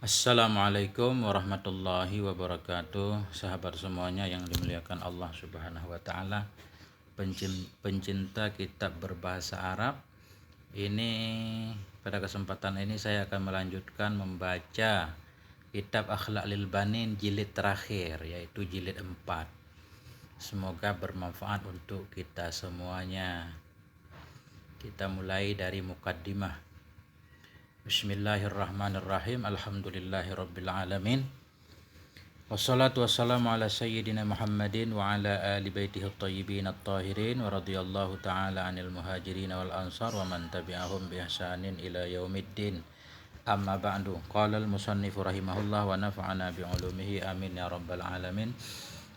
Assalamualaikum warahmatullahi wabarakatuh. Sahabat semuanya yang dimuliakan Allah Subhanahu wa taala, pencinta kitab berbahasa Arab. Ini pada kesempatan ini saya akan melanjutkan membaca kitab Akhlak lil Banin jilid terakhir, yaitu jilid 4. Semoga bermanfaat untuk kita semuanya. Kita mulai dari mukaddimah. Bismillahirrahmanirrahim. Alhamdulillahirabbil alamin. Wassalatu wassalamu ala sayyidina Muhammadin wa ala ali baitihi at-tayyibin at-tahirin wa radhiyallahu ta'ala 'anil muhajirin wal ansar wa man tabi'ahum bi ihsanin ila yaumiddin. Amma ba'du. Qala al-musannifu rahimahullah wa nafa'ana bi 'ulumihi amin ya rabbal alamin.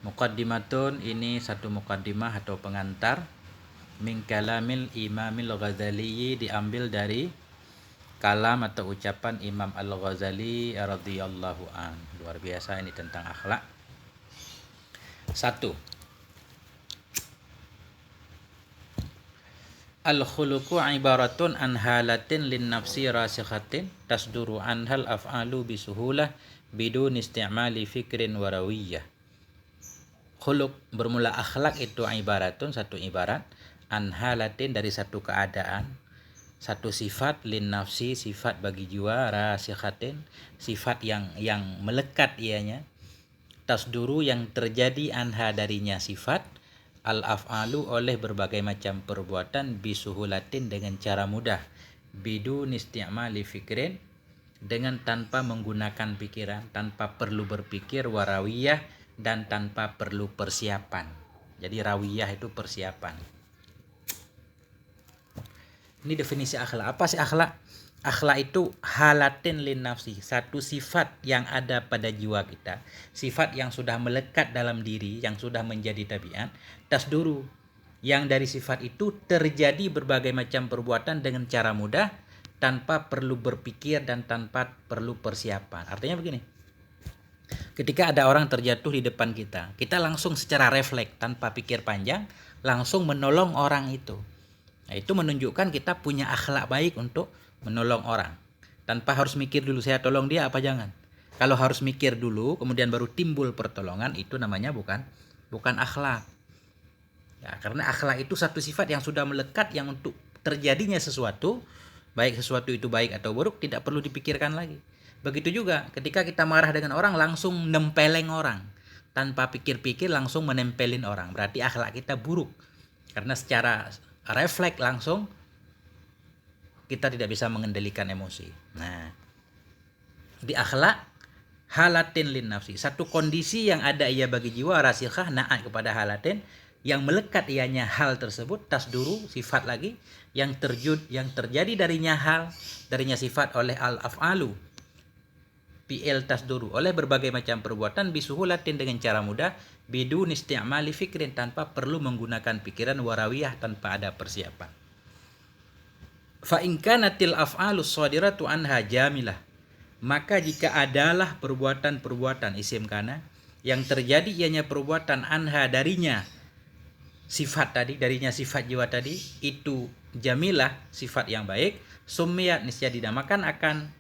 Muqaddimatun, ini satu muqaddimah atau pengantar min kalamil Imamil Ghazali, diambil dari kalam atau ucapan Imam Al-Ghazali radhiyallahu an. Luar biasa ini tentang akhlak. 1. Al-khuluqu ibaratun an halatin lin nafsi rasikhatin tasduru anhal af'alu bisuhulah bidun isti'mali fikrin warawiyah. Khuluq bermula akhlak itu ibaratun, satu ibarat, an halatin dari satu keadaan, satu sifat, lin nafsi sifat bagi jiwa, rasikhatin sifat yang melekat ianya, tasduru yang terjadi anha darinya sifat, al af'alu oleh berbagai macam perbuatan, bisuhulatin dengan cara mudah, bidun isti'mali fikrin dengan tanpa menggunakan pikiran, tanpa perlu berpikir, warawiyah dan tanpa perlu persiapan. Jadi rawiyah itu persiapan. Ini definisi akhlak. Apa sih akhlak? Akhlak itu halatin lin nafsi, satu sifat yang ada pada jiwa kita, sifat yang sudah melekat dalam diri, yang sudah menjadi tabiat, tasduru, yang dari sifat itu terjadi berbagai macam perbuatan dengan cara mudah, tanpa perlu berpikir dan tanpa perlu persiapan. Artinya begini, ketika ada orang terjatuh di depan kita, kita langsung secara refleks, tanpa pikir panjang, langsung menolong orang itu. Nah, itu menunjukkan kita punya akhlak baik untuk menolong orang. Tanpa harus mikir dulu saya tolong dia apa jangan. Kalau harus mikir dulu kemudian baru timbul pertolongan, itu namanya bukan akhlak. Ya, karena akhlak itu satu sifat yang sudah melekat, yang untuk terjadinya sesuatu, baik sesuatu itu baik atau buruk, tidak perlu dipikirkan lagi. Begitu juga ketika kita marah dengan orang, langsung nempeleng orang. Tanpa pikir-pikir langsung menempelin orang. Berarti akhlak kita buruk. Karena secara refleks langsung kita tidak bisa mengendalikan emosi. Nah, di akhlak halatin lin nafsi, satu kondisi yang ada ia bagi jiwa, rasikhah naat kepada halatin yang melekat ianya hal tersebut, tasduru sifat lagi yang terjadi darinya hal, darinya sifat oleh al af'alu PL tasduru oleh berbagai macam perbuatan, bisuhulatin dengan cara mudah, bidun isti'mali fikrin tanpa perlu menggunakan pikiran, warawiyah tanpa ada persiapan. Fa in kanatil af'alus shadiratu anha jamilah, maka jika adalah perbuatan-perbuatan isim kana yang terjadi ianya perbuatan anha darinya sifat tadi, darinya sifat jiwa tadi, itu jamilah sifat yang baik, summiyat niscaya dinamakan akan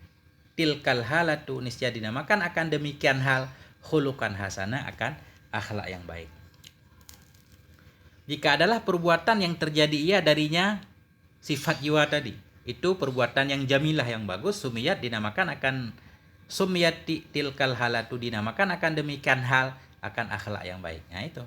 tilkal halatu, niscaya dinamakan akan demikian hal, khulukan hasanah, akan akhlak yang baik. Jika adalah perbuatan yang terjadi ia darinya sifat jiwa tadi, itu perbuatan yang jamilah yang bagus, sumiyat dinamakan akan sumiyat tilkal halatu, dinamakan akan demikian hal, akan akhlak yang baik. Nah itu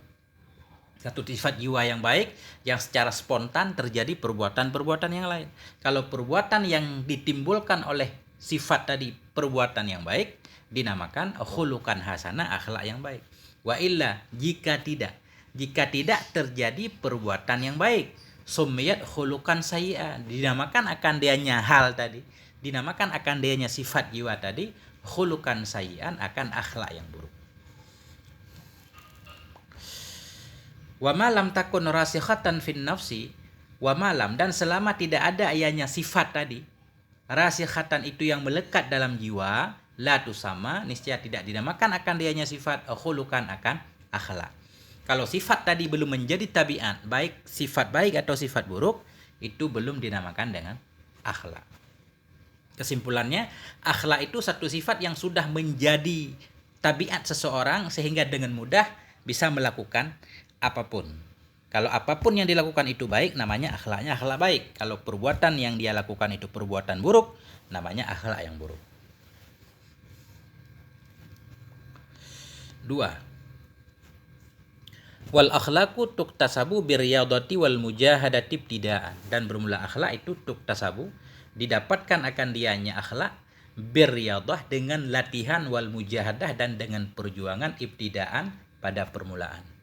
satu sifat jiwa yang baik yang secara spontan terjadi perbuatan-perbuatan yang lain. Kalau perbuatan yang ditimbulkan oleh sifat tadi perbuatan yang baik, dinamakan khulukan hasanah, akhlak yang baik. Wa illa, jika tidak terjadi perbuatan yang baik, summiyat khulukan sayyi'ah, dinamakan akan dianya hal tadi, dinamakan akan dianya sifat jiwa tadi khulukan sayyi'an, akan akhlak yang buruk. Wa ma lam takun rasikhatan fin nafsi, wa malam, dan selama tidak ada ianya sifat tadi, rasikhatan itu yang melekat dalam jiwa, la tusama, niscaya tidak dinamakan akan dianya sifat, khulukan akan akhlak. Kalau sifat tadi belum menjadi tabiat, baik sifat baik atau sifat buruk, itu belum dinamakan dengan akhlak. Kesimpulannya, akhlak itu satu sifat yang sudah menjadi tabiat seseorang sehingga dengan mudah bisa melakukan apapun. Kalau apapun yang dilakukan itu baik, namanya akhlaknya akhlak baik. Kalau perbuatan yang dia lakukan itu perbuatan buruk, namanya akhlak yang buruk. 2. Wal akhlaku tuktasabu biriyadati wal mujahadati ibtidaan. Dan bermula akhlak itu tuktasabu, didapatkan akan dianya akhlak birriyadah dengan latihan wal mujahadah dan dengan perjuangan ibtidaan pada permulaan.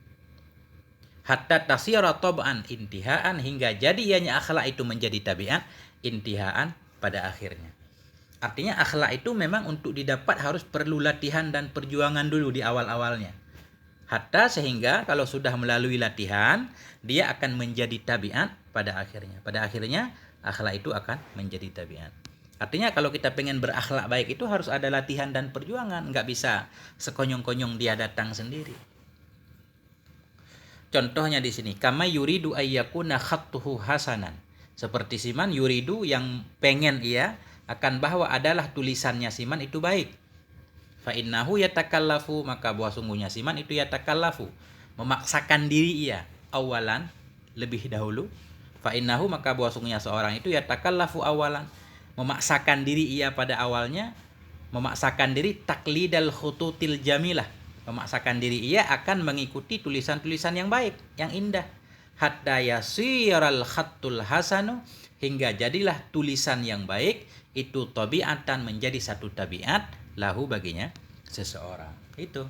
Hatta tasira tab'an intihaan, hingga jadi ianya akhlak itu menjadi tabiat intihaan pada akhirnya. Artinya akhlak itu memang untuk didapat harus perlu latihan dan perjuangan dulu di awal-awalnya. Hatta sehingga kalau sudah melalui latihan, dia akan menjadi tabiat pada akhirnya. Pada akhirnya akhlak itu akan menjadi tabiat. Artinya kalau kita pengen berakhlak baik itu harus ada latihan dan perjuangan. Nggak bisa sekonyong-konyong dia datang sendiri. Contohnya di sini, kama yuridu ayyakuna khattuhu hasanan. Seperti Siman yuridu yang pengen ia akan bahwa adalah tulisannya Siman itu baik. Fa innahu yatakallafu, maka bahwa sungguhnya Siman itu yatakallafu, memaksakan diri ia awalan, lebih dahulu. Fa innahu, maka bahwa sungguhnya seorang itu yatakallafu awalan, memaksakan diri ia pada awalnya, memaksakan diri taklidal khututil jamilah, memaksakan diri ia akan mengikuti tulisan-tulisan yang baik, yang indah. Hatta yasiral khattul hasanu, hingga jadilah tulisan yang baik itu tabiatan, menjadi satu tabiat lahu baginya seseorang. Itu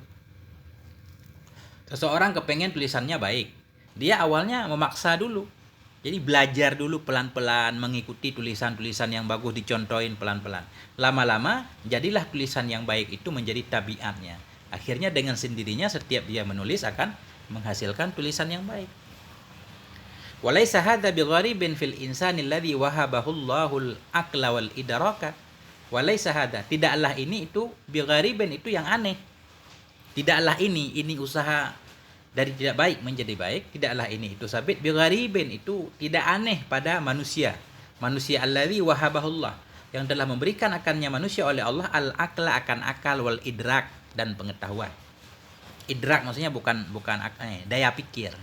seseorang kepengen tulisannya baik, dia awalnya memaksa dulu, jadi belajar dulu pelan-pelan, mengikuti tulisan-tulisan yang bagus, dicontohin pelan-pelan. Lama-lama jadilah tulisan yang baik itu menjadi tabiatnya. Akhirnya dengan sendirinya setiap dia menulis akan menghasilkan tulisan yang baik. Walaysa hadza bigharibin fil insani alladhi wahabahu Allahul aqla wal idraka. Walaysa hadza, tidaklah ini itu bigharibin itu yang aneh. Tidaklah ini usaha dari tidak baik menjadi baik, tidaklah ini itu sabit bigharibin itu tidak aneh pada manusia. Manusia alladzi wahabahullah, yang telah memberikan akannya manusia oleh Allah al-aqla, akan akal, wal idrak, dan pengetahuan. Idrak maksudnya bukan daya pikir.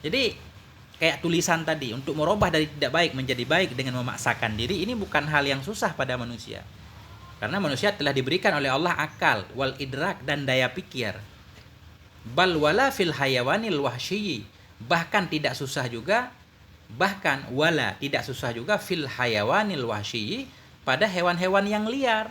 Jadi kayak tulisan tadi, untuk merubah dari tidak baik menjadi baik dengan memaksakan diri, ini bukan hal yang susah pada manusia. Karena manusia telah diberikan oleh Allah akal, wal idrak, dan daya pikir. Bal wala fil hayawanil wahsyi, bahkan tidak susah juga, bahkan wala tidak susah juga fil hayawanil wahsyi, pada hewan-hewan yang liar.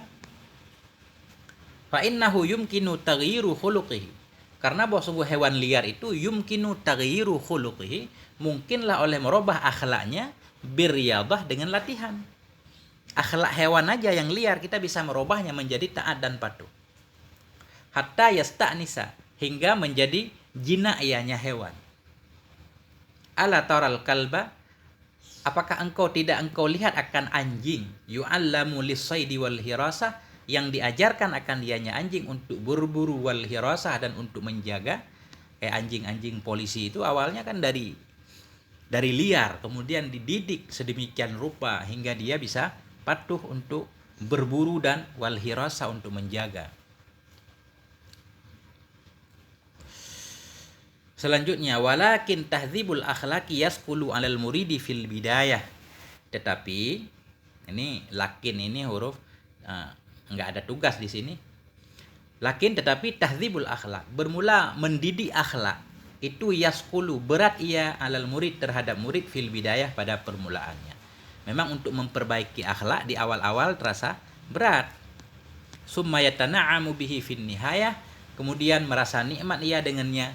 Fa innahu yumkinu taghyiru khuluqihi, karena bahwa sungguh hewan liar itu yumkinu taghyiru khuluqihi, mungkinlah oleh merubah akhlaknya birriyadah dengan latihan. Akhlak hewan aja yang liar kita bisa merubahnya menjadi taat dan patuh. Hatta yasta'nisa, hingga menjadi jinak ianya hewan. Ala taral kalba, apakah tidak engkau lihat akan anjing yu'allamu lis-saidi wal hirasah, yang diajarkan akan dianya anjing untuk berburu wal hirasah, dan untuk menjaga. Kayak anjing-anjing polisi itu awalnya kan dari liar, kemudian dididik sedemikian rupa hingga dia bisa patuh untuk berburu, dan wal hirasah untuk menjaga. Selanjutnya, walakin tahdzibul akhlaqi yasqulu 'alal muridi fil bidayah. Tetapi ini lakin, ini huruf enggak ada tugas di sini. Lakin tetapi tahdzibul akhlaq, bermula mendidik akhlak itu yasqulu, berat ia, 'alal murid, terhadap murid, fil bidayah, pada permulaannya. Memang untuk memperbaiki akhlak di awal-awal terasa berat. Summa yatana'amu bihi fin nihayah, kemudian merasa nikmat ia dengannya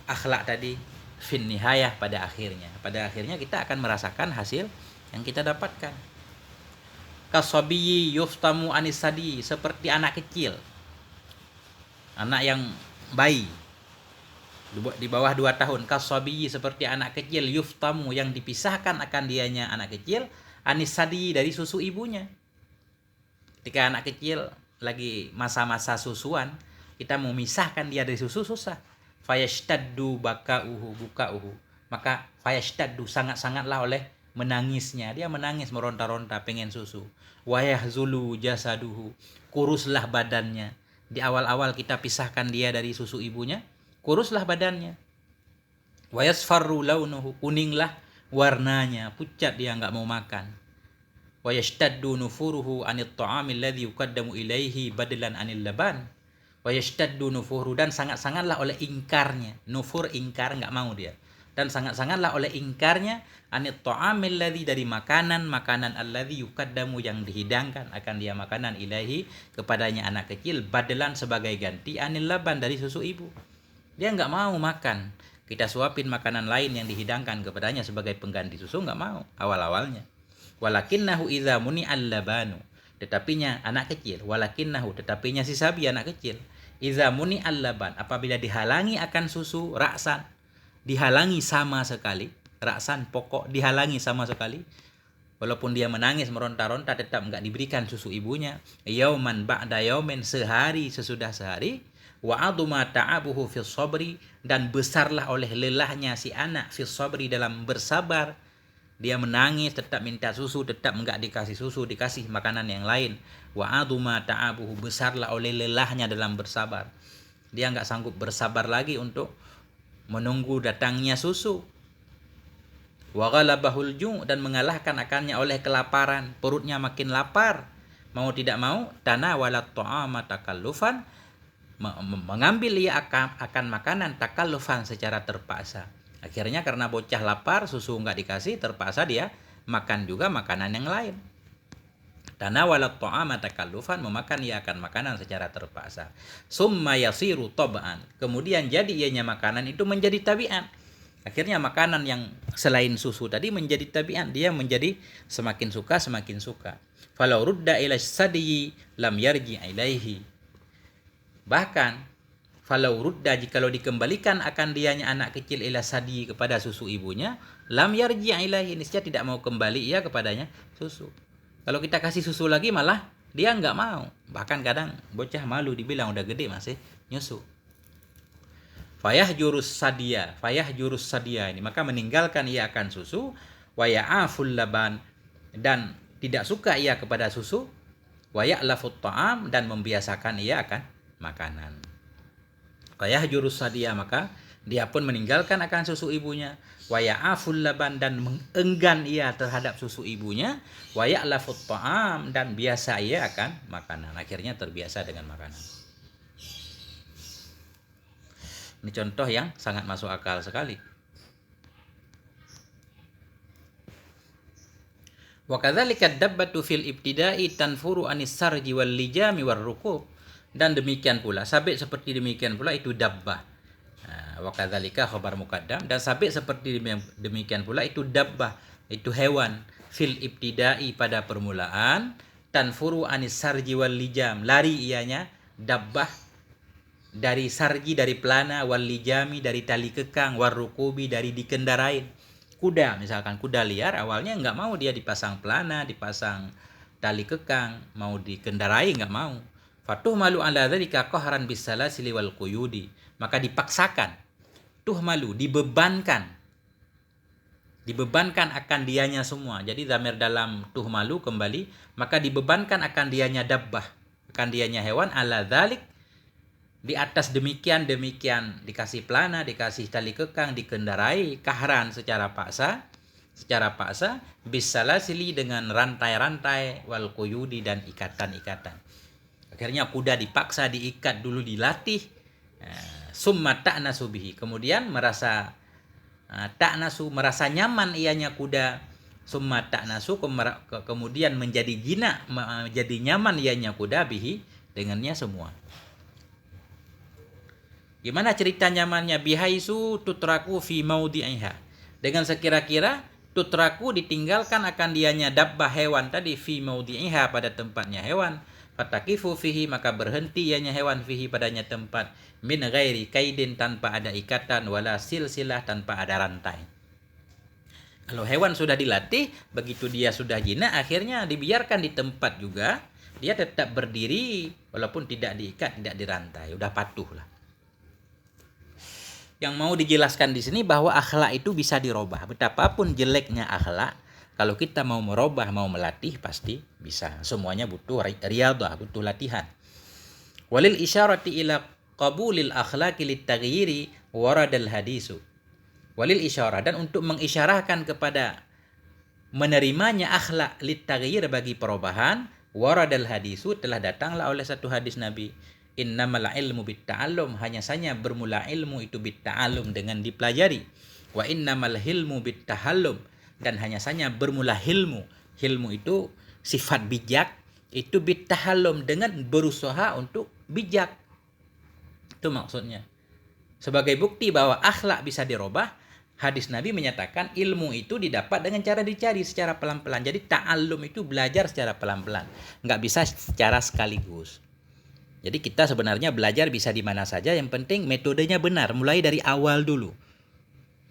akhlak tadi fin nihayah, pada akhirnya. Pada akhirnya kita akan merasakan hasil yang kita dapatkan. Kasabiyi yuftamu anisadi, seperti anak kecil, anak yang bayi di bawah 2 tahun. Kasabiyi, seperti anak kecil, yuftamu, yang dipisahkan akan dianya anak kecil, anisadi, dari susu ibunya. Ketika anak kecil lagi masa-masa susuan, kita mau memisahkan dia dari susu susah. Fayashtaddu bukauhu, maka fayashtaddu, sangat-sangatlah oleh menangisnya, dia menangis meronta-ronta pengen susu. Wayah zulu jasaduhu, kuruslah badannya. Di awal-awal kita pisahkan dia dari susu ibunya, kuruslah badannya. Wayasfarru launuhu, kuninglah warnanya, pucat dia nggak mau makan. Wayashtaddu nufuruhu anit ta'amil ladzi yuqaddamu ilaihi badalan anil laban. Wayashtaddu nufuruhu, dan sangat-sangatlah oleh ingkarnya, nufur ingkar nggak mau dia, dan sangat-sangatlah oleh ingkarnya anit ta'amil ladzi, dari makanan alladzi yuqaddamu, yang dihidangkan akan dia makanan ilaihi kepadanya anak kecil, badalan sebagai ganti anil laban, dari susu ibu. Dia nggak mau makan, kita suapin makanan lain yang dihidangkan kepadanya sebagai pengganti susu, nggak mau awal-awalnya. Walakinnahu idza muni'al labanu, tetapinya anak kecil, walakinnahu, tetapinya si sabi anak kecil, idza muni'al laban, apabila dihalangi akan susu, raksan, dihalangi sama sekali, raksan pokok dihalangi sama sekali, walaupun dia menangis meronta-ronta tetap enggak diberikan susu ibunya, yauman ba'da yaumin, sehari sesudah sehari, wa aduma ta'abuhu fis sabri, dan besarlah oleh lelahnya si anak fis sabri, dalam bersabar. Dia menangis tetap minta susu, tetap enggak dikasih susu, dikasih makanan yang lain. Wa aduma ta'abuhu, besarlah oleh lelahnya dalam bersabar. Dia enggak sanggup bersabar lagi untuk menunggu datangnya susu. Wa ghalabahul ju', dan mengalahkan akannya oleh kelaparan, perutnya makin lapar. Mau tidak mau, tanawalat ta'ama takallufan, mengambil ia akan makanan takallufan, secara terpaksa. Akhirnya karena bocah lapar, susu nggak dikasih, terpaksa dia makan juga makanan yang lain. Tanawalat ta'ama takallufan, memakan ia akan makanan secara terpaksa. Summa yasiru tab'an, kemudian jadi ianya makanan itu menjadi tabiat. Akhirnya makanan yang selain susu tadi menjadi tabiat, dia menjadi semakin suka. Falau rudda ila sadi lam yarji ilaihi, bahkan falau rudda, jikalau dikembalikan akan dianya anak kecil ila sadi, kepada susu ibunya, lam yarji ilaihi, niscaya tidak mau kembali ia kepadanya susu. Kalau kita kasih susu lagi malah dia nggak mau. Bahkan kadang bocah malu dibilang udah gede masih nyusu. Fayah jurus sadia ini, maka meninggalkan ia akan susu. Waya'aful laban, dan tidak suka ia kepada susu. Waya'lafut ta'am, dan membiasakan ia akan makanan. Fayah jurus sadia, maka dia pun meninggalkan akan susu ibunya. Waya'aful laban, dan enggan ia terhadap susu ibunya. Waya'lafut ta'am, dan biasa ia akan makanan. Akhirnya terbiasa dengan makanan. Ini contoh yang sangat masuk akal sekali. Wa kadzalika dabbatu fil ibtida'i tanfuru anis sarji wal lijami war rukub, dan demikian pula sabit, seperti demikian pula itu dabbah. Wa kadzalika khabar muqaddam, dan sabit seperti demikian pula itu dabbah, itu hewan, fil ibtida'i pada permulaan, tanfuru anis sarji wal lijam, lari ianya dabbah dari sarji, dari pelana, wal lijami, dari tali kekang, war rukubi, dari dikendarain. Kuda, misalkan kuda liar, awalnya nggak mau dia dipasang pelana, dipasang tali kekang, mau dikendarai nggak mau. Fatuh malu ala dzalika qahran bisalasili wal quyudi, maka dipaksakan. Tuh malu, dibebankan akan dianya semua. Jadi zamir dalam tuh malu kembali, maka dibebankan akan dianya dabbah, akan dianya hewan, ala dzalik, di atas demikian dikasih pelana, dikasih tali kekang, dikendarai kahran secara paksa bisalasili, dengan rantai-rantai, wal quyudi, dan ikatan-ikatan. Akhirnya kuda dipaksa diikat dulu, dilatih, summa ta'nasu bihi, kemudian merasa nyaman ianya kuda, summa ta'nasu, kemudian menjadi jinak, menjadi nyaman ianya kuda, bihi, dengannya semua. Gimana cerita nyamannya? Bihaisu tutraku fi maudhi'iha, dengan sekira-kira tutraku ditinggalkan akan dianya dabbah hewan tadi, fi maudhi'iha pada tempatnya hewan, fatakifu fihi, maka berhenti ianya hewan, fihi padanya tempat, min ghairi kaidin, tanpa ada ikatan, wala silsilah, tanpa ada rantai. Kalau hewan sudah dilatih, begitu dia sudah jinak, akhirnya dibiarkan di tempat juga, dia tetap berdiri walaupun tidak diikat, tidak dirantai, udah patuh lah. Yang mau dijelaskan di sini bahwa akhlak itu bisa dirubah. Betapapun jeleknya akhlak, Kalau kita mau merubah, mau melatih, pasti bisa. Semuanya butuh riyadhah, butuh latihan. Walil isyarati ila qabulil akhlaqi litaghyiri waradal hadisu. Walil isyarah, dan untuk mengisyarahkan kepada menerimanya akhlak litaghyir bagi perubahan, waradal hadisu, telah datanglah oleh satu hadis Nabi. Innamal ilmu bitta'allum, hanya saja bermula ilmu itu bitta'allum, dengan dipelajari. Wa innamal hilmu bittahallum, dan hanya saja bermula hilmu. Hilmu itu sifat bijak, itu bittahallum, dengan berusaha untuk bijak. Itu maksudnya. Sebagai bukti bahwa akhlak bisa dirubah, hadis Nabi menyatakan ilmu itu didapat dengan cara dicari secara pelan-pelan. Jadi ta'allum itu belajar secara pelan-pelan, nggak bisa secara sekaligus. Jadi kita sebenarnya belajar bisa di mana saja, yang penting metodenya benar, mulai dari awal dulu.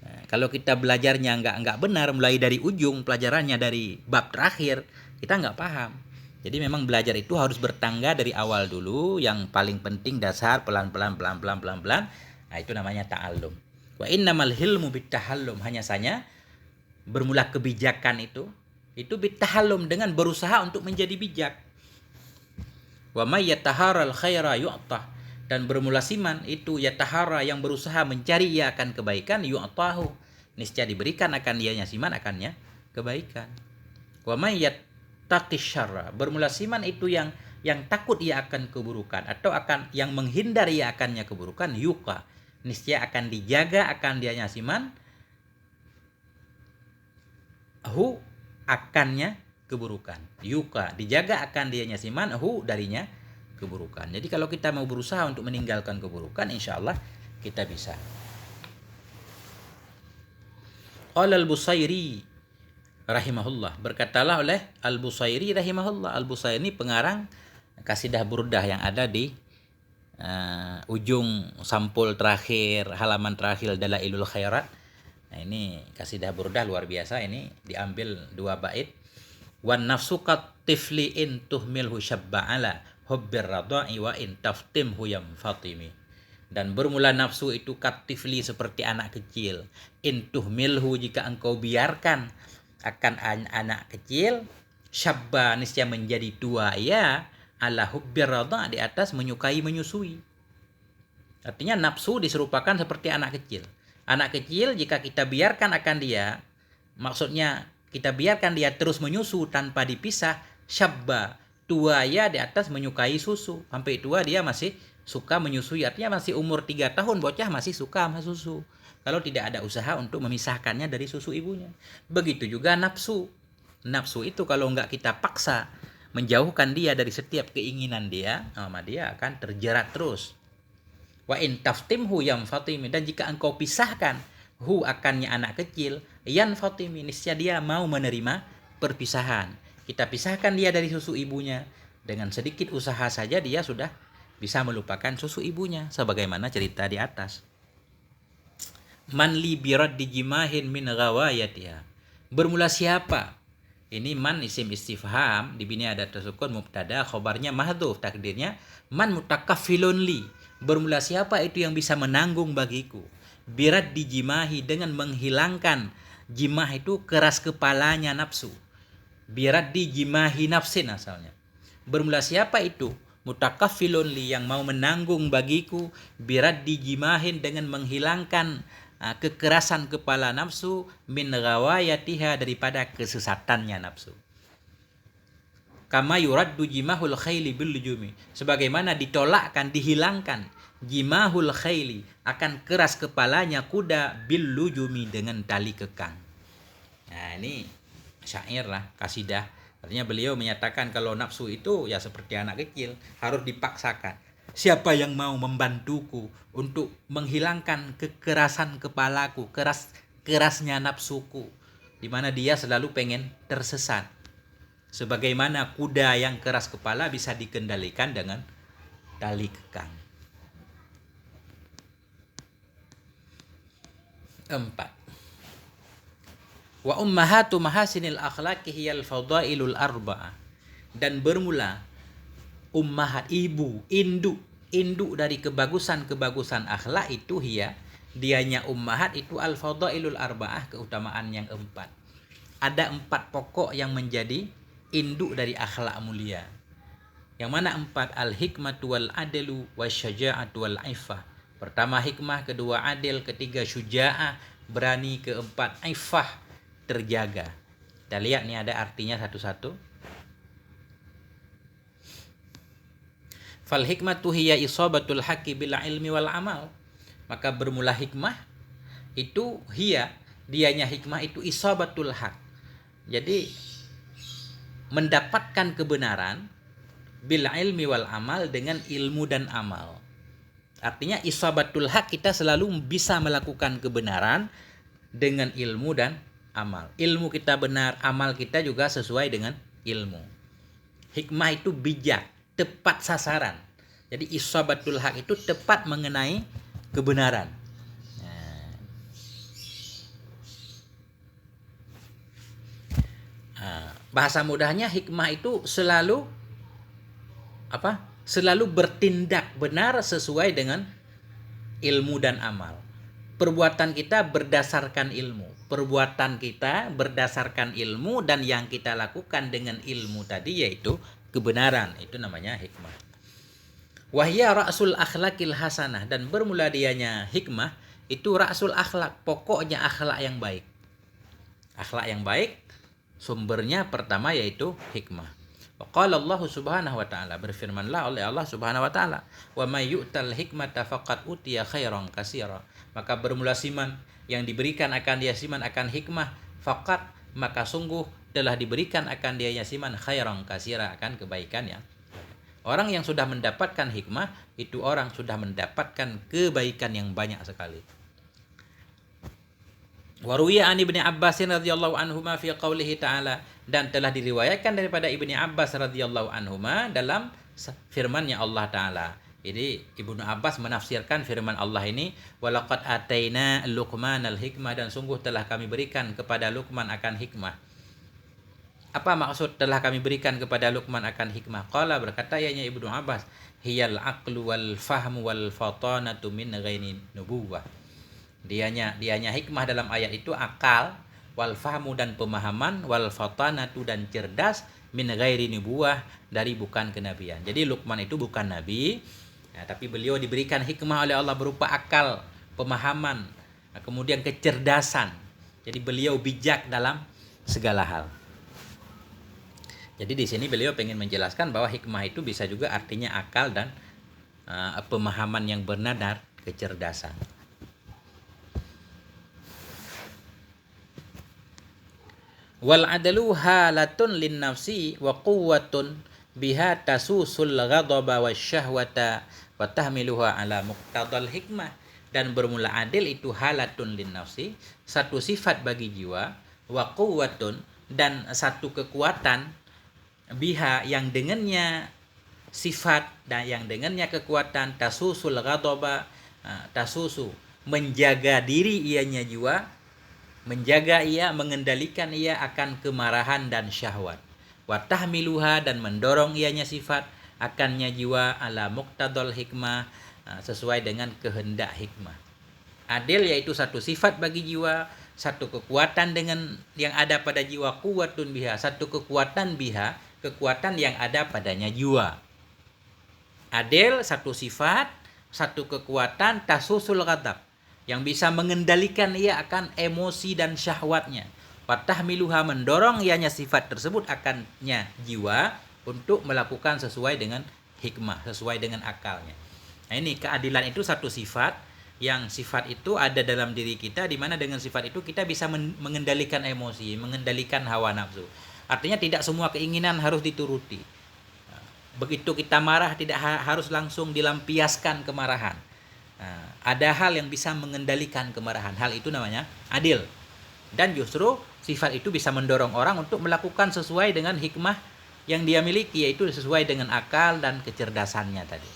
Nah, kalau kita belajarnya nggak benar, mulai dari ujung pelajarannya dari bab terakhir, kita nggak paham. Jadi memang belajar itu harus bertangga dari awal dulu, yang paling penting dasar, pelan-pelan. Nah, itu namanya ta'allum. Wa innamal hilmu bittahallum, hanya saja bermula kebijakan itu bittahallum, dengan berusaha untuk menjadi bijak. Wa may yataharal khaira yu'tah, dan bermula siman itu yatahara, yang berusaha mencari ia akan kebaikan, yu'tahu, niscaya diberikan akan dianya siman akannya kebaikan. Wa may yattaqis syarra, bermula siman itu yang takut ia akan keburukan, atau akan yang menghindar ia akannya keburukan, yuqa, niscaya akan dijaga akan dianya siman hu, akannya keburukan. Yuka, dijaga akan dianya siman hu, darinya keburukan. Jadi kalau kita mau berusaha untuk meninggalkan keburukan, insya Allah kita bisa. Qala al-Busairi rahimahullah, berkatalah oleh al-Busairi rahimahullah. Al-Busairi ini pengarang kasidah burdah yang ada di ujung sampul terakhir, halaman terakhir Dalailul Khairat. Nah, ini kasidah burdah luar biasa, ini diambil 2 bait. Wan nafsu kat tifli in tuhmilhu syabba ala hubbir radha'i wa in taftimhu yamfatimi. Dan bermula nafsu itu kat tifli, seperti anak kecil. In tuhmilhu, jika engkau biarkan akan anak kecil, syabba, niscaya menjadi tua ia, ala hubbir radha', di atas menyukai menyusui. Artinya nafsu diserupakan seperti anak kecil. Anak kecil jika kita biarkan akan dia, maksudnya kita biarkan dia terus menyusu tanpa dipisah, syabba, tua ya, di atas menyukai susu. Sampai tua dia masih suka menyusui, artinya masih umur 3 tahun bocah masih suka sama susu. Kalau tidak ada usaha untuk memisahkannya dari susu ibunya. Begitu juga nafsu. Nafsu itu kalau enggak kita paksa menjauhkan dia dari setiap keinginan dia, maka dia akan terjerat terus. Wa in taftimhu yamfatimi, dan jika engkau pisahkan hu, akannya anak kecil, yan fatimi, niscaya dia mau menerima perpisahan. Kita pisahkan dia dari susu ibunya, dengan sedikit usaha saja dia sudah bisa melupakan susu ibunya, sebagaimana cerita di atas. Man li birad dijimahin min ghawayatiha, bermula siapa? Ini man isim istifham, di sini ada tersukun mubtada, khobarnya mahdhuf, takdirnya man mutakaffilun li, bermula siapa itu yang bisa menanggung bagiku. Birat dijimahi, dengan menghilangkan, jimah itu keras kepalanya nafsu. Birat dijimahi nafsin asalnya. Bermula siapa itu? Mutakaffilun li, yang mau menanggung bagiku. Birat dijimahin, dengan menghilangkan kekerasan kepala nafsu, min ghawayatiha, daripada kesesatannya nafsu. Kama yuraddu jimahul khayli bil lujumi, sebagaimana ditolakkan, dihilangkan jimahul khayli, akan keras kepalanya kuda, bil lujumi, dengan tali kekang. Nah, ini syair lah, kasidah. Artinya beliau menyatakan kalau nafsu itu ya seperti anak kecil, harus dipaksakan. Siapa yang mau membantuku untuk menghilangkan kekerasan kepalaku, kerasnya nafsuku, di mana dia selalu pengen tersesat. Sebagaimana kuda yang keras kepala bisa dikendalikan dengan tali kekang. 4. Wa ummahatu mahasinil akhlaqi hiyal fadailul arba'ah, dan bermula ummahat, ibu, induk dari kebagusan akhlak itu dianya ummahat itu al fadailul arba'ah, keutamaan yang 4. ada 4 pokok yang menjadi induk dari akhlak mulia. Yang mana 4? Al-hikmatu wal adlu wasyaja'atu wal iffah. Pertama hikmah, kedua adil, ketiga syuja'ah, berani, keempat iffah, terjaga. Kita lihat nih ada artinya satu-satu. Fal hikmatu hiya isabatul haqqi bil ilmi wal amal. Maka bermula hikmah itu dianya hikmah itu isabatul haq. Jadi mendapatkan kebenaran bil ilmi wal amal, dengan ilmu dan amal. Artinya isabatul haq, kita selalu bisa melakukan kebenaran dengan ilmu dan amal. Ilmu kita benar, amal kita juga sesuai dengan ilmu. Hikmah itu bijak, tepat sasaran. Jadi isabatul haq itu tepat mengenai kebenaran. Bahasa mudahnya hikmah itu selalu selalu bertindak benar sesuai dengan ilmu dan amal. Perbuatan kita berdasarkan ilmu. Perbuatan kita berdasarkan ilmu, dan yang kita lakukan dengan ilmu tadi yaitu kebenaran. Itu namanya hikmah. Wahya ra'sul akhlaqil hasanah, dan bermula dianya hikmah itu ra'sul akhlak, pokoknya akhlak yang baik. Akhlak yang baik sumbernya pertama yaitu hikmah. Qala Allah Subhanahu wa taala, berfirmanlah oleh Allah Subhanahu wa taala, "Wa may yu'tal hikmata faqad utiya khairan katsira." Maka bermula siman, yang diberikan akan dia siman akan hikmah, faqad, maka sungguh telah diberikan akan dia siman khairan katsira, akan kebaikan yang. Orang yang sudah mendapatkan hikmah itu orang sudah mendapatkan kebaikan yang banyak sekali. Waruya an Ibni Abbas radhiyallahu anhuma fi qaulihi ta'ala, dan telah diriwayatkan daripada Ibni Abbas radhiyallahu anhuma dalam firman-Nya Allah taala. Jadi Ibnu Abbas menafsirkan firman Allah ini, walaqad ataina Luqmanal hikmah, dan sungguh telah kami berikan kepada Luqman akan hikmah. Apa maksud telah kami berikan kepada Luqman akan hikmah? Qala, berkata yanya Ibnu Abbas, hiyal aqlu wal fahmu wal fatanatu min ghairi nubuwah. Dianya hikmah dalam ayat itu akal, wal fahmu dan pemahaman, wal fatanatu dan cerdas, min ghairi nubuwah, dari bukan kenabian. Jadi Luqman itu bukan nabi, tapi beliau diberikan hikmah oleh Allah berupa akal, pemahaman, kemudian kecerdasan. Jadi beliau bijak dalam segala hal. Jadi di sini beliau ingin menjelaskan bahwa hikmah itu bisa juga artinya akal dan pemahaman yang benar dan kecerdasan. Wal adlu halatun lin nafsi wa quwwatun biha tasusul ghadaba wasyahwata wa tahmiluha ala muqtadal hikmah. Dan bermula adil itu halatun lin nafsi, satu sifat bagi jiwa, wa quwwatun, dan satu kekuatan, biha, yang dengannya sifat dan yang dengannya kekuatan, tasusul ghadaba, tasusu, menjaga diri ianya jiwa, menjaga ia, mengendalikan ia akan kemarahan dan syahwat. Wa tahmiluha, dan mendorong ianya sifat akannya jiwa ala muqtadal hikmah, sesuai dengan kehendak hikmah. Adil yaitu satu sifat bagi jiwa, satu kekuatan dengan yang ada pada jiwa, quwwatun biha, satu kekuatan biha, kekuatan yang ada padanya jiwa. Adil satu sifat, satu kekuatan, tasusul ghadab, yang bisa mengendalikan ia akan emosi dan syahwatnya. Watahmiluha, mendorong ianya sifat tersebut akannya jiwa untuk melakukan sesuai dengan hikmah, sesuai dengan akalnya. Nah ini keadilan itu satu sifat, yang sifat itu ada dalam diri kita, di mana dengan sifat itu kita bisa mengendalikan emosi, mengendalikan hawa nafsu. Artinya tidak semua keinginan harus dituruti. Begitu kita marah tidak harus langsung dilampiaskan kemarahan. Ada hal yang bisa mengendalikan kemarahan. Hal itu namanya adil. Dan justru sifat itu bisa mendorong orang untuk melakukan sesuai dengan hikmah yang dia miliki, yaitu sesuai dengan akal dan kecerdasannya tadi.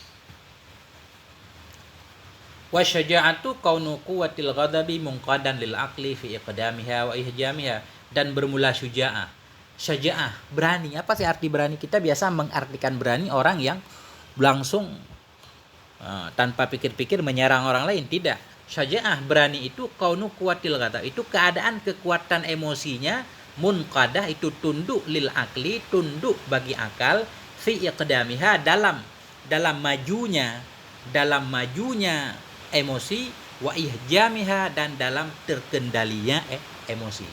Wa syaja'atu kaunu quwwatil ghadabi munqadan lil aqli fi iqdamiha wa ihjamiha, dan bermula syuja'ah. Syaja'ah, berani. Apa sih arti berani? Kita biasa mengartikan berani orang yang langsung tanpa pikir-pikir menyerang orang lain. Tidak. Syaja'ah, berani itu kaunu quwwatil ghadab, itu keadaan kekuatan emosinya Munqadah itu tunduk lil akli, tunduk bagi akal, fi iqdamiha dalam majunya emosi, wa ihjamiha dan dalam terkendalinya emosi.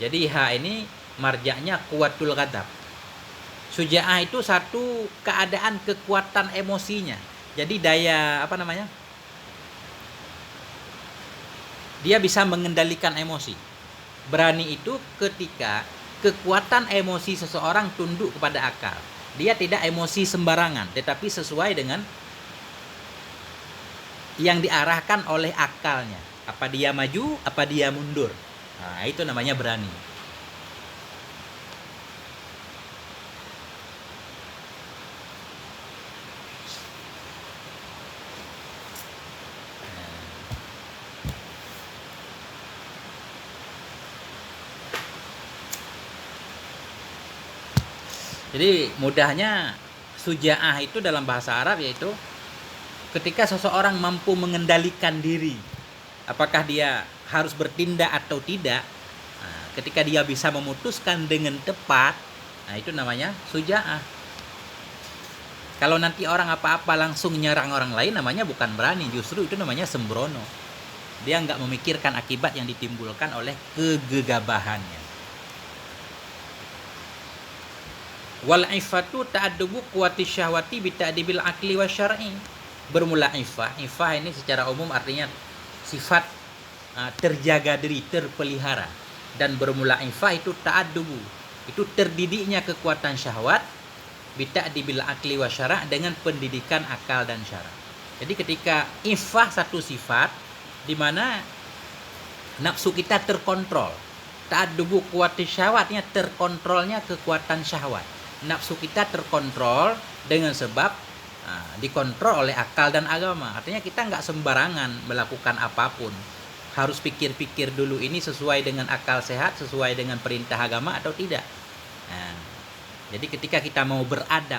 Jadi ha ini marjaknya kuwatul ghadab. Suja'ah itu satu keadaan kekuatan emosinya. Jadi daya dia bisa mengendalikan emosi. Berani itu ketika kekuatan emosi seseorang tunduk kepada akal. Dia tidak emosi sembarangan, tetapi sesuai dengan yang diarahkan oleh akalnya. Apa dia maju, apa dia mundur. Nah, itu namanya berani. Jadi mudahnya suja'ah itu dalam bahasa Arab yaitu ketika seseorang mampu mengendalikan diri. Apakah dia harus bertindak atau tidak. Nah, ketika dia bisa memutuskan dengan tepat, nah itu namanya suja'ah. Kalau nanti orang apa-apa langsung nyerang orang lain, namanya bukan berani, justru itu namanya sembrono. Dia nggak memikirkan akibat yang ditimbulkan oleh kegegabahannya. Wal ifatu ta'addubu quwati syahwati bi ta'dibil akli wa syar'i. Bermula ifah ini secara umum artinya sifat terjaga diri, terpelihara. Dan bermula ifah itu ta'addubu, itu terdidiknya kekuatan syahwat bi ta'dibil akli wa syara' dengan pendidikan akal dan syara'. Jadi ketika ifah satu sifat di mana nafsu kita terkontrol. Ta'addubu quwati syahwatnya terkontrolnya kekuatan syahwat. Nafsu kita terkontrol dengan sebab dikontrol oleh akal dan agama. Artinya kita nggak sembarangan melakukan apapun. Harus pikir-pikir dulu ini sesuai dengan akal sehat, sesuai dengan perintah agama atau tidak. Nah, jadi ketika kita mau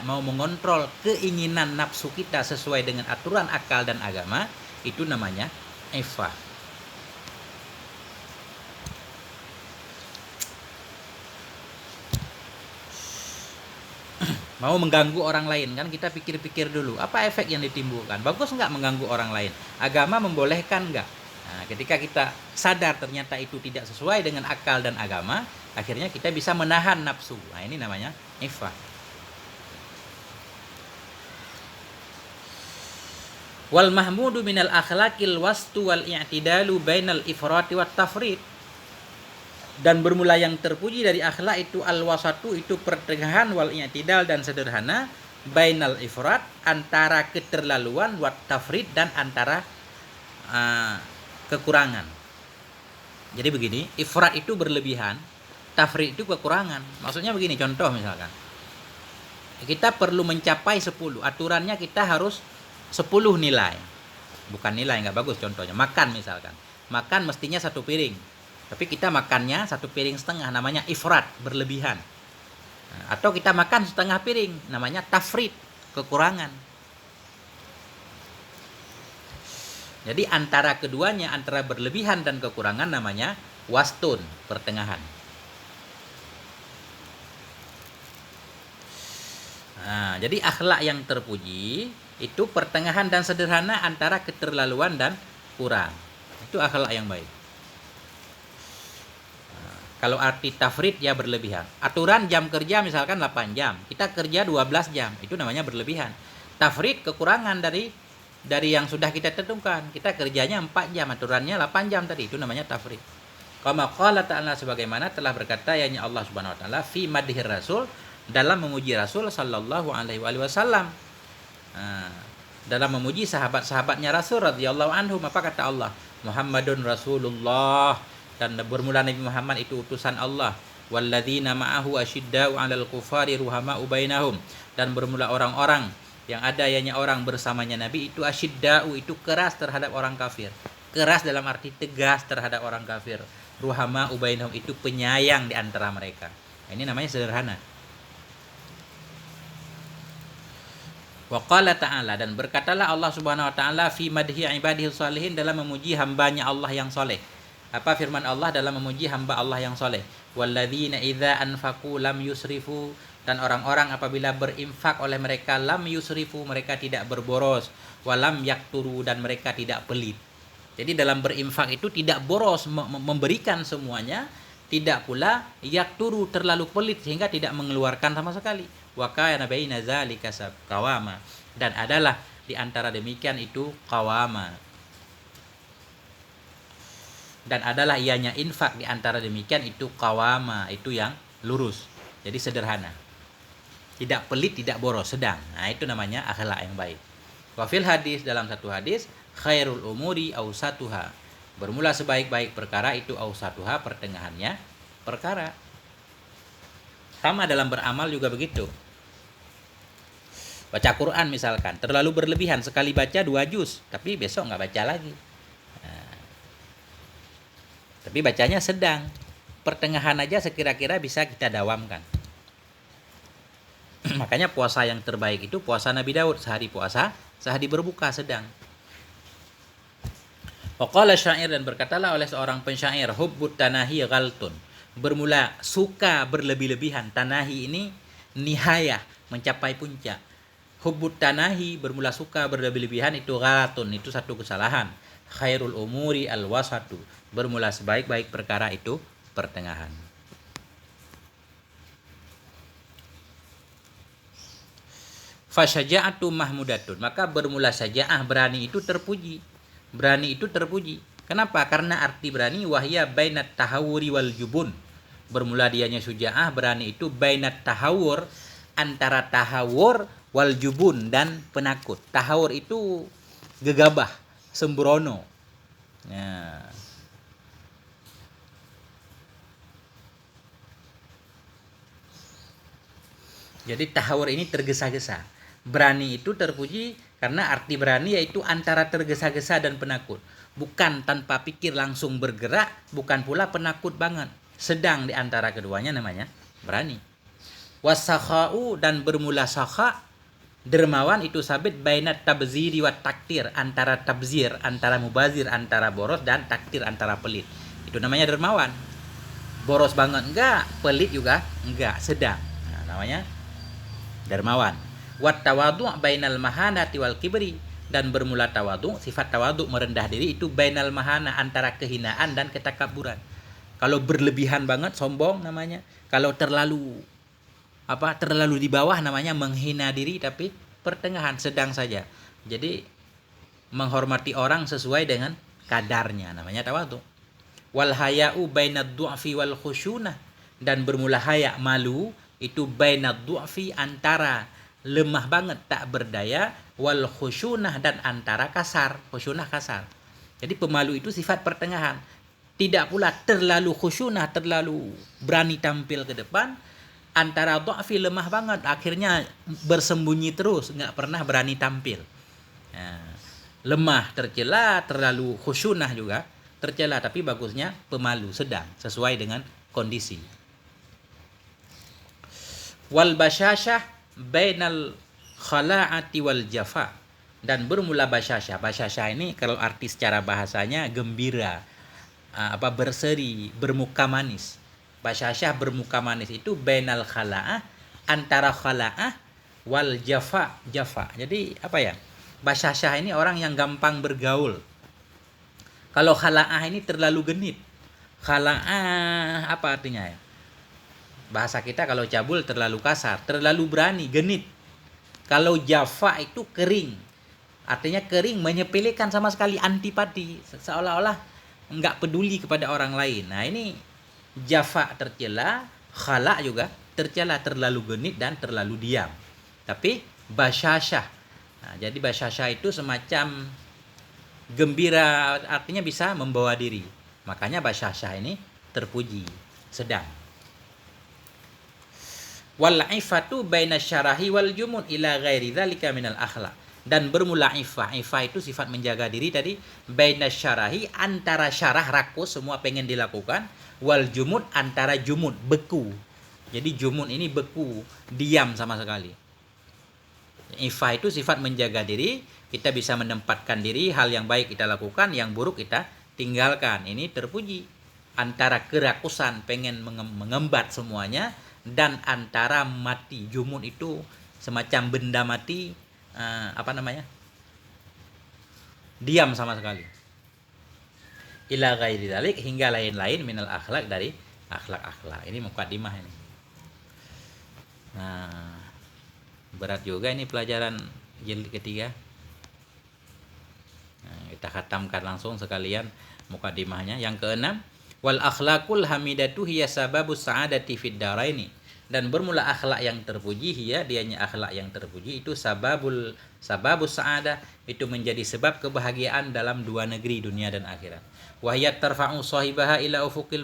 mau mengontrol keinginan nafsu kita sesuai dengan aturan akal dan agama, itu namanya ifah. Mau mengganggu orang lain kan kita pikir-pikir dulu apa efek yang ditimbulkan, bagus nggak mengganggu orang lain, agama membolehkan nggak. Nah, ketika kita sadar ternyata itu tidak sesuai dengan akal dan agama, akhirnya kita bisa menahan nafsu. Nah, ini namanya ifah. Wal mahmudu minal akhlaqil wastu wal i'tidalu bainal ifrati wat tafrid. Dan bermula yang terpuji dari akhlak itu al-wasatu, itu pertengahan, wal i'tidal dan sederhana, bainal ifrat antara keterlaluan, wat tafrid dan antara kekurangan. Jadi begini, ifrat itu berlebihan, tafrid itu kekurangan. Maksudnya begini, contoh misalkan kita perlu mencapai 10, aturannya kita harus 10 nilai. Bukan nilai, nggak bagus contohnya. Makan misalkan, makan mestinya 1 piring, tapi kita makannya 1 piring setengah, namanya ifrat, berlebihan. Atau kita makan setengah piring, namanya tafrid, kekurangan. Jadi antara keduanya, antara berlebihan dan kekurangan, namanya wastun, pertengahan. Nah, jadi akhlak yang terpuji itu pertengahan dan sederhana antara keterlaluan dan kurang. Itu akhlak yang baik. Kalau arti tafrid ya berlebihan. Aturan jam kerja misalkan 8 jam. Kita kerja 12 jam. Itu namanya berlebihan. Tafrid kekurangan dari yang sudah kita tentukan. Kita kerjanya 4 jam. Aturannya 8 jam tadi. Itu namanya tafrid. Kama qala ta'ala, sebagaimana telah berkata yanya Allah Subhanahu wa taala fi madhir Rasul, dalam memuji Rasul sallallahu alaihi wasallam. Dalam memuji sahabat-sahabatnya Rasul radhiyallahu anhum, apa kata Allah? Muhammadun Rasulullah. Dan bermula Nabi Muhammad itu utusan Allah. Walladzina ma'ahu asyidda'u 'alal kufari ruhama'u bainahum. Dan bermula orang-orang yang ada ianya orang bersamanya Nabi itu asyidda'u, itu keras terhadap orang kafir. Keras dalam arti tegas terhadap orang kafir. Ruhama'u bainahum, itu penyayang di antara mereka. Ini namanya sederhana. Wa qala ta'ala, dan berkatalah Allah Subhanahu wa taala fi madhi ibadihi shalihin, dalam memuji hambanya Allah yang soleh. Apa firman Allah dalam memuji hamba Allah yang soleh? Walladzina idza anfaqu lam yusrifu, dan orang-orang apabila berinfak oleh mereka lam yusrifu, mereka tidak berboros, walam yakturu, dan mereka tidak pelit. Jadi dalam berinfak itu tidak boros memberikan semuanya, tidak pula yakturu terlalu pelit sehingga tidak mengeluarkan sama sekali. Wa kana baina zalika qawama, dan adalah di antara demikian itu qawama. Dan adalah ianya infak di antara demikian itu qawama, itu yang lurus. Jadi sederhana. Tidak pelit, tidak boros, sedang. Nah, itu namanya akhlak yang baik. Wa fil hadis, dalam satu hadis, khairul umuri awsatuha. Bermula sebaik-baik perkara itu awsatuha, pertengahannya perkara. Sama dalam beramal juga begitu. Baca Quran misalkan, terlalu berlebihan, sekali baca 2 juz, tapi besok nggak baca lagi. Tapi bacanya sedang, pertengahan aja sekira-kira bisa kita dawamkan. Makanya puasa yang terbaik itu puasa Nabi Daud, sehari puasa, sehari berbuka, sedang. Waqala syair, dan berkatalah oleh seorang pensyair, hubbut tanahi ghaltun, bermula suka berlebih-lebihan. Tanahi ini nihayah, mencapai puncak. Hubbut tanahi, bermula suka berlebih-lebihan, itu ghalatun, itu satu kesalahan. Khairul umuri al-wasatu, bermula sebaik-baik perkara itu pertengahan. Fasyaja'atu mahmudatun, maka bermula syaja'ah, berani itu terpuji. Berani itu terpuji. Kenapa? Karena arti berani wahya bainat tahawuri wal jubun. Bermula dianya syuja'ah, berani itu bainat tahawur, antara tahawur wal jubun, dan penakut. Tahawur itu gegabah, sembrono. Ya. Jadi tahawur ini tergesa-gesa. Berani itu terpuji karena arti berani yaitu antara tergesa-gesa dan penakut. Bukan tanpa pikir langsung bergerak, bukan pula penakut banget. Sedang di antara keduanya namanya berani. Wasakha'u, dan bermula sakha, dermawan itu sabit bainat tabziri wa taktir, antara tabzir, antara mubazir, antara boros, dan taktir, antara pelit. Itu namanya dermawan. Boros banget enggak, pelit juga enggak, sedang. Nah, namanya dermawan. Wat tawadu' bainal mahanati wal kibri, dan bermula tawadu, sifat tawadu merendah diri itu bainal mahana, antara kehinaan dan ketakaburan. Kalau berlebihan banget sombong namanya. Kalau terlalu di bawah namanya menghina diri, tapi pertengahan, sedang saja. Jadi menghormati orang sesuai dengan kadarnya, namanya tawadu. Wal haya'u bainad du'fi wal khusyunah, dan bermula haya, malu itu bainad du'fi, antara lemah banget tak berdaya, wal khusyunah, dan antara kasar, khusyunah kasar. Jadi pemalu itu sifat pertengahan. Tidak pula terlalu khusyunah, terlalu berani tampil ke depan. Antara du'fi, lemah banget, akhirnya bersembunyi terus, nggak pernah berani tampil. Nah, lemah tercela, terlalu khusyunah juga tercela, tapi bagusnya pemalu, sedang, sesuai dengan kondisi. Wal basyasyah bainal khala'ati wal jafa, dan bermula basyasyah. Basyasyah ini kalau arti secara bahasanya gembira, berseri, bermuka manis. Basyasyah bermuka manis itu bainal khala'ah, antara khala'ah wal jafa. Jadi apa ya? Basyasyah ini orang yang gampang bergaul. Kalau khala'ah ini terlalu genit. Khala'ah apa artinya ya? Bahasa kita kalau cabul terlalu kasar, terlalu berani, genit. Kalau jafa itu kering. Artinya kering, menyepelekan sama sekali, antipati, seolah-olah enggak peduli kepada orang lain. Nah, ini jafa tercela, khala juga tercela, terlalu genit dan terlalu diam. Tapi basyasyah. Nah, jadi basyasyah itu semacam gembira, artinya bisa membawa diri. Makanya basyasyah ini terpuji, sedang. Wal ifatu baina syarahi wal jumun ila ghairi dzalika minal akhlaq, dan bermula ifah itu sifat menjaga diri tadi, baina syarahi, antara syarah rakus, semua pengen dilakukan, wal jumud, antara jumud, beku. Jadi jumud ini beku, diam sama sekali. Ifah itu sifat menjaga diri, kita bisa menempatkan diri, hal yang baik kita lakukan, yang buruk kita tinggalkan. Ini terpuji. Antara kerakusan pengen mengembat semuanya dan antara mati. Jumun itu semacam benda mati, diam sama sekali. Ila ghairi dzalik, hingga lain-lain minal akhlak, dari akhlak-akhlak. Ini mukadimah ini. Nah, berat juga ini pelajaran jilid ketiga. Nah, kita khatamkan langsung sekalian mukadimahnya. Yang keenam, wal akhlaqul hamidatu hiya sababus sa'adati fid daraini. Dan bermula akhlak yang terpuji, dianya akhlak yang terpuji itu sababus sa'adah, itu menjadi sebab kebahagiaan dalam dua negeri, dunia dan akhirat. Wa hiya tarfa'u sahibaha ila ufuqil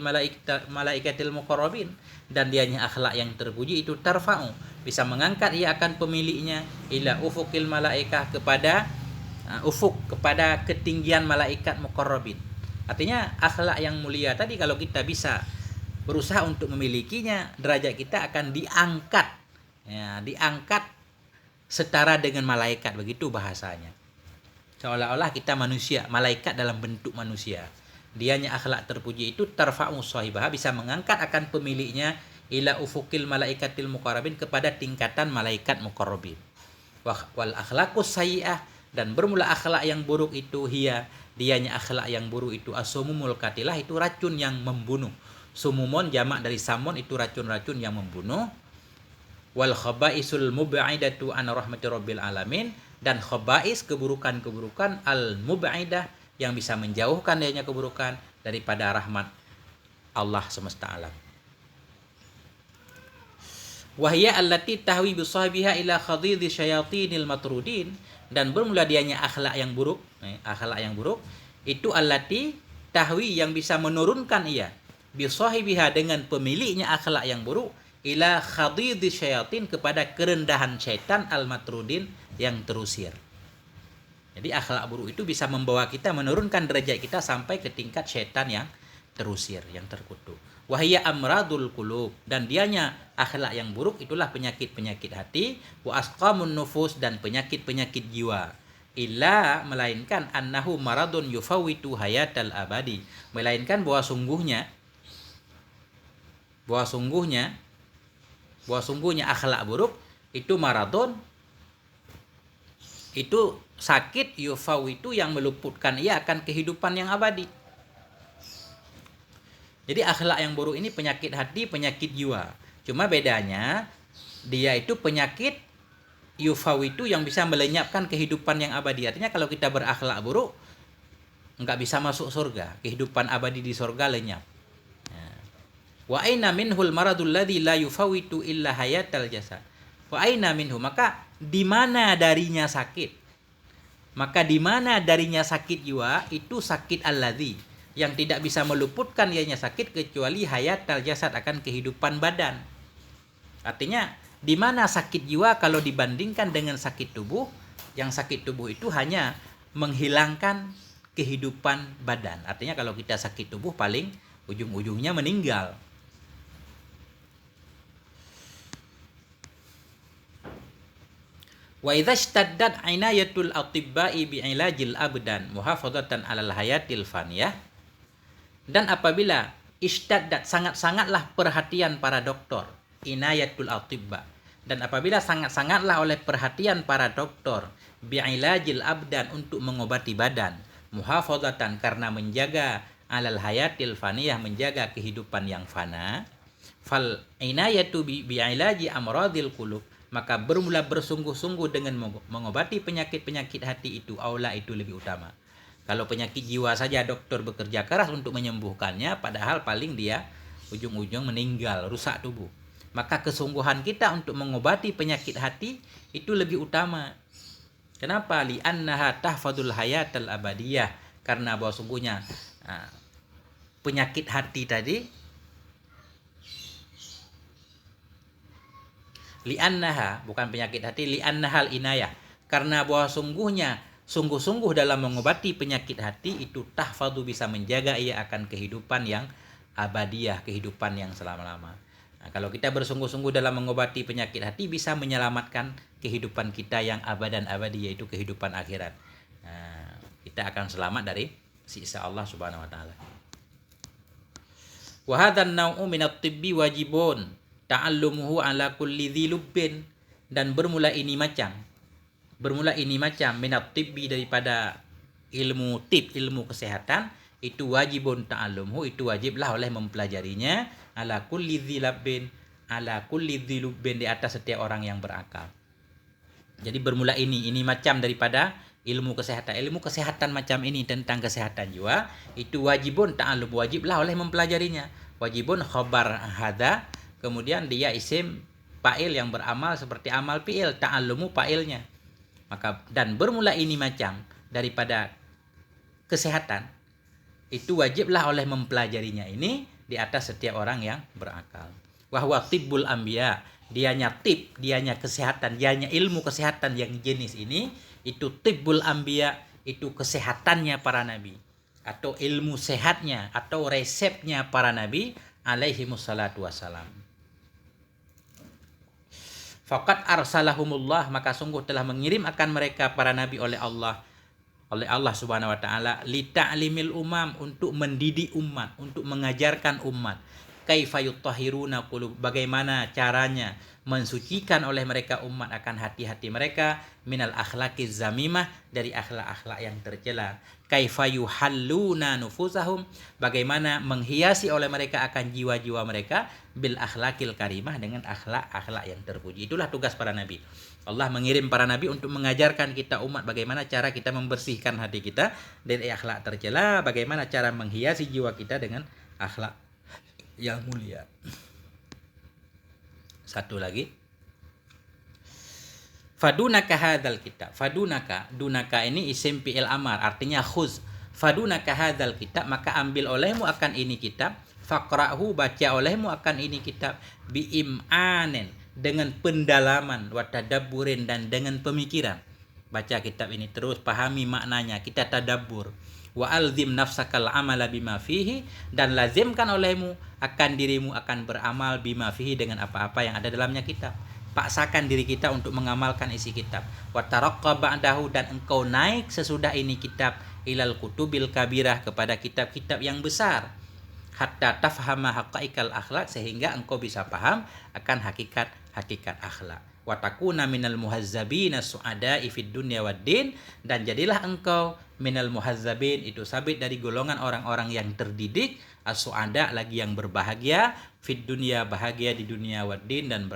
malaikatil muqarrabin. Dan dianya akhlak yang terpuji itu tarfa'u, bisa mengangkat ia akan pemiliknya ila ufuqil malaikah, kepada ufuk, kepada ketinggian malaikat muqarrabin. Artinya akhlak yang mulia tadi kalau kita bisa berusaha untuk memilikinya, derajat kita akan diangkat, ya, diangkat setara dengan malaikat, begitu bahasanya. Seolah-olah kita manusia, malaikat dalam bentuk manusia. Dianya akhlak terpuji itu tarfa'u sahibah, bisa mengangkat akan pemiliknya ila ufukil malaikatil muqarrabin, kepada tingkatan malaikat muqarrabin. Wal akhlaqus sayyi'ah, dan bermula akhlak yang buruk itu dianya akhlak yang buruk itu asumumul katilah, itu racun yang membunuh. Sumumon jamak dari samon, itu racun-racun yang membunuh. Wal khabaisul mub'idatu an rahmati rabbil alamin, dan khabais, keburukan-keburukan, al mub'idah, yang bisa menjauhkan darinya keburukan daripada rahmat Allah semesta alam. Wahya allati tahwi bi sahibiha ila khadidhi syayatinil matrudin, dan bermula dianya akhlak yang buruk, akhlak yang buruk itu allati tahwi, yang bisa menurunkan ia bisahibiha, dengan pemiliknya akhlak yang buruk, ila khadidhi syayatin, kepada kerendahan syaitan al-matrudin, yang terusir. Jadi akhlak buruk itu bisa membawa kita, menurunkan derajat kita sampai ke tingkat syaitan yang terusir, yang terkutuk. Wahya amradul qulub, dan dianya akhlak yang buruk itulah penyakit-penyakit hati, wa asqamun nufus, dan penyakit-penyakit jiwa. Illa, melainkan annahu maradun yufawitu hayatal abadi, melainkan bahwa sungguhnya akhlak buruk itu maradun, itu sakit, yufawitu, yang meluputkan ia akan kehidupan yang abadi. Jadi akhlak yang buruk ini penyakit hati, penyakit jiwa. Cuma bedanya dia itu penyakit yufawitu, yang bisa melenyapkan kehidupan yang abadi. Artinya kalau kita berakhlak buruk nggak bisa masuk surga, kehidupan abadi di surga lenyap. Wa aina minhul maradul ladzi la yufawitu illa hayatal jasad. Wa aina minhu, maka di mana darinya sakit? Maka di mana darinya sakit jiwa itu sakit alladzi, yang tidak bisa meluputkan ianya sakit kecuali hayatal jasad, akan kehidupan badan. Artinya di mana sakit jiwa kalau dibandingkan dengan sakit tubuh? Yang sakit tubuh itu hanya menghilangkan kehidupan badan. Artinya kalau kita sakit tubuh paling ujung-ujungnya meninggal. Wa idza ishtaddat inayatul atibba'i bi'ilajil abdan muhafadzatan 'alal hayatil faniyah, dan apabila ishtaddat, sangat-sangatlah perhatian para dokter, inayatul atibba, dan apabila sangat-sangatlah oleh perhatian para dokter bi'ilajil abdan, untuk mengobati badan, muhafadzatan, karena menjaga, 'alal hayatil faniyah, menjaga kehidupan yang fana, fal inayatu bi'ilaji amradil qulub, maka bermula bersungguh-sungguh dengan mengobati penyakit-penyakit hati itu aula, itu lebih utama. Kalau penyakit jiwa saja dokter bekerja keras untuk menyembuhkannya, padahal paling dia ujung-ujung meninggal, rusak tubuh. Maka kesungguhan kita untuk mengobati penyakit hati itu lebih utama. Kenapa? Li'annaha tahfadul hayatal abadiyah, karena bahwa sungguhnya penyakit hati tadi, li'annaha, bukan penyakit hati, li'annahal inayah, karena bahwa sungguh-sungguh dalam mengobati penyakit hati itu tahfadu, bisa menjaga ia akan kehidupan yang abadiyah, kehidupan yang selama-lama. Nah, kalau kita bersungguh-sungguh dalam mengobati penyakit hati, bisa menyelamatkan kehidupan kita yang abadan abadi, yaitu kehidupan akhirat. Nah, kita akan selamat dari siksa Allah Subhanahu wa taala. Wa hadzal naw'u minat tibbi wajibun ta'allumuhu ala kulli dhi lubbin, dan bermula ini macam minat tibbi daripada ilmu ilmu kesehatan, itu wajibun ta'allumuhu, itu wajiblah oleh mempelajarinya, ala kulli dhi lubbin, di atas setiap orang yang berakal. Jadi bermula ini macam daripada ilmu kesehatan macam ini, tentang kesehatan jiwa, itu wajibun ta'allum, wajiblah oleh mempelajarinya. Wajibun khabar hadza, kemudian dia isim fa'il yang beramal seperti amal fi'il, ta'allumu fa'ilnya. Maka dan bermula ini macam daripada kesehatan, itu wajiblah oleh mempelajarinya ini di atas setiap orang yang berakal. Wa huwa tibbul anbiya, dianya kesehatan, dianya ilmu kesehatan yang jenis ini, itu tibbul anbiya, itu kesehatannya para nabi, atau ilmu sehatnya atau resepnya para nabi alaihi wassalatu wassalam. Faqad arsalahumullah, maka sungguh telah mengirim akan mereka para nabi oleh Allah Subhanahu wa taala, li ta'limil umam, untuk mendidik umat, untuk mengajarkan umat, kaifa yutahhiruna qulub, bagaimana caranya mensucikan oleh mereka umat akan hati-hati mereka, minal akhlaqiz zamimah, dari akhlak-akhlak yang tercela, kaifa yuhalluna nufusahum, bagaimana menghiasi oleh mereka akan jiwa-jiwa mereka, bil akhlaqil karimah, dengan akhlak-akhlak yang terpuji. Itulah tugas para nabi. Allah mengirim para nabi untuk mengajarkan kita umat bagaimana cara kita membersihkan hati kita dari akhlak tercela, bagaimana cara menghiasi jiwa kita dengan akhlak yang mulia. Satu lagi, fadunaka hadzal kitab. Dunaka ini isim fi'il amar, artinya khuz. Fadunaka hadzal kitab, maka ambil olehmu akan ini kitab, faqra'hu, baca olehmu akan ini kitab, biim'anin, dengan pendalaman, wa tadabburin, dan dengan pemikiran. Baca kitab ini terus, pahami maknanya, kita tadabbur. Wa alzim nafsakal amala bima fihi, dan lazimkan olehmu akan dirimu akan beramal bima fihi, dengan apa-apa yang ada dalamnya kitab. Paksakan diri kita untuk mengamalkan isi kitab. Wa taraqqa ba'dahu, dan engkau naik sesudah ini kitab, ilal kutubil kabirah, kepada kitab-kitab yang besar. Hatta tafhama haqaiqal akhlak, sehingga engkau bisa paham akan hakikat akhlak. Wa takuna minal muhazzabina su'ada'i fid dunya waddin, dan jadilah engkau minal muhazzabin, itu sabit dari golongan orang-orang yang terdidik, as-su'ada, lagi yang berbahagia, fid dunya, bahagia di dunia, waddin, dan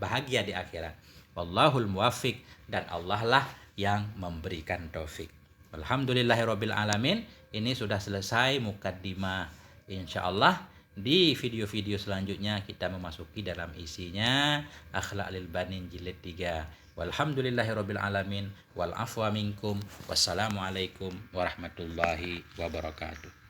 bahagia di akhirat. Wallahul muwaffiq, dan Allah lah yang memberikan taufik. Alhamdulillahirabbil alamin. Ini sudah selesai mukaddimah. Insyaallah di video-video selanjutnya kita memasuki dalam isinya Akhlaq lil Banin jilid 3. Walhamdulillahirabbil alamin, wal afwa minkum, wassalamualaikum warahmatullahi wabarakatuh.